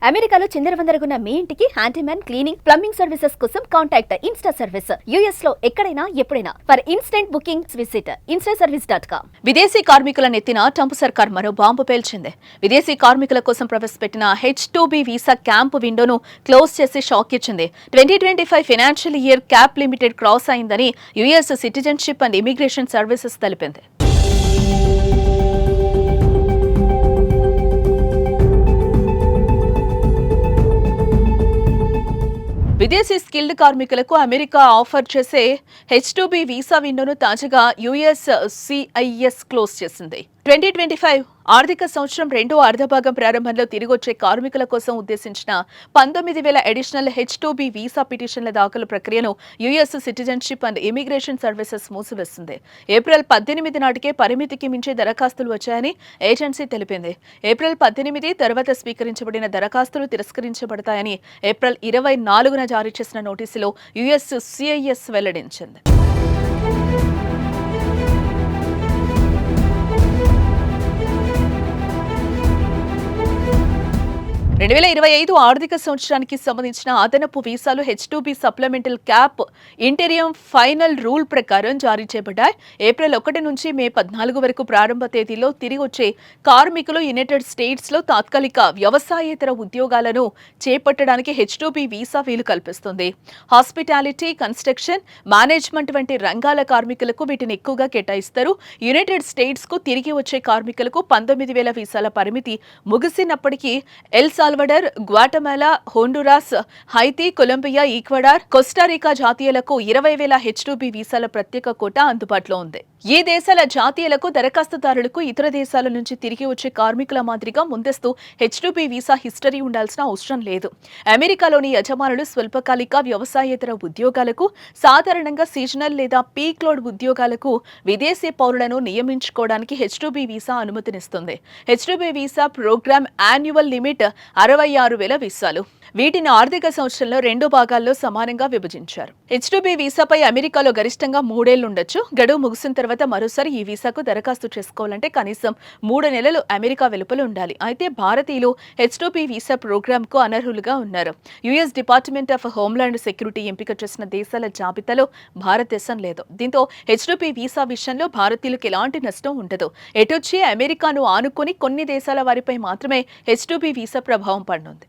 అమెరికాలో చిందరవందరగున్న మీ ఇంటికి handyman, cleaning, plumbing services కోసం కాంటాక్ట్ ఇన్స్టా సర్వీస్. యుఎస్ లో ఎక్కడైనా ఎప్పుడైనా for instant bookings visit instaservice.com. విదేశీ కార్మికుల నెత్తిన ట్రంప్ సర్కార్ మరో బాంబు పేల్చింది. విదేశీ కార్మికుల కోసం ప్రవేశపెట్టిన H-2B వీసా క్యాంప్ విండోను క్లోజ్ చేసి షాక్ ఇచ్చింది. 2025 financial year cap limited cross అయిందని US citizenship and immigration services తెలిపింది. విదేశీ స్కిల్డ్ కార్మికులకు అమెరికా ఆఫర్ చేసే H-2B వీసా విండోను తాజాగా USCIS క్లోజ్ చేసింది. 2025 ఆర్థిక సంవత్సరం రెండో అర్ధభాగం ప్రారంభంలో తిరిగొచ్చే కార్మికుల కోసం ఉద్దేశించిన 19,000 అడిషనల్ H-2B వీసా పిటిషన్ల దాఖలు ప్రక్రియను US citizenship and immigration services మూసివేసింది. ఏప్రిల్ 18 నాటికే పరిమితికి మించి దరఖాస్తులు వచ్చాయని ఏజెన్సీ తెలిపింది. ఏప్రిల్ 18 తర్వాత స్వీకరించబడిన దరఖాస్తులు తిరస్కరించబడతాయని ఏప్రిల్ 24న జారీ చేసిన నోటీసులో USCIS వెల్లడించింది. 2025 ఆర్థిక సంవత్సరానికి సంబంధించిన అదనపు వీసాలు H-2B supplemental cap interim final rule ప్రకారం జారీ చేయబడ్డాయి. ఏప్రిల్ 1 నుంచి మే 14 వరకు ప్రారంభ తేదీలో తిరిగి వచ్చే కార్మికులు యునైటెడ్ స్టేట్స్ లో తాత్కాలిక వ్యవసాయేతర ఉద్యోగాలను చేపట్టడానికి H-2B వీసా వీలు కల్పిస్తుంది. హాస్పిటాలిటీ, కన్స్ట్రక్షన్, మేనేజ్మెంట్ వంటి రంగాల కార్మికులకు వీటిని ఎక్కువగా కేటాయిస్తారు. యునైటెడ్ స్టేట్స్ కు తిరిగి వచ్చే కార్మికులకు 19,000 వీసాల పరిమితి ముగిసినప్పటికీ El Salvador, Guatemala, Honduras, Haiti, Colombia, Ecuador, Costa Rica జాతీయులకు 20,000 H-2B వీసాల ప్రత్యేక కోటా అందుబాటులో ఉంది. ఈ దేశాల జాతీయులకు దరఖాస్తుదారులకు ఇతర దేశాల నుంచి తిరిగి వచ్చే కార్మికుల మాదిరిగా ముందస్తు H-2B వీసా హిస్టరీ ఉండాల్సిన అవసరం లేదు. అమెరికాలోని యజమానులు స్వల్పకాలిక వ్యవసాయేతర ఉద్యోగాలకు, సాధారణంగా సీజనల్ లేదా పీక్ లోడ్ ఉద్యోగాలకు విదేశీ పౌరులను నియమించుకోవడానికి H-2B వీసా అనుమతినిస్తుంది. H-2B visa programme annual limit 66,000 వీసాలు. వీటిని ఆర్థిక సంవత్సరంలో 2 భాగాల్లో సమానంగా విభజించారు. H-2B వీసాపై అమెరికాలో గరిష్టంగా 3 ఏళ్లు ఉండొచ్చు. గడువు ముగిసిన తర్వాత మరోసారి ఈ వీసాకు దరఖాస్తు చేసుకోవాలంటే కనీసం 3 నెలలు అమెరికా వెలుపల ఉండాలి. అయితే భారతీయులు H-2B వీసా ప్రోగ్రామ్ కు అనర్హులుగా ఉన్నారు. US department of homeland security ఎంపిక చేసిన దేశాల జాబితాలో భారతదేశం లేదు. దీంతో H-2B వీసా విషయంలో భారతీయులకు ఎలాంటి నష్టం ఉండదు. ఎటొచ్చి అమెరికాను ఆనుకొని కొన్ని దేశాల వారిపై మాత్రమే H-2B వీసా ప్రభావం పడనుంది.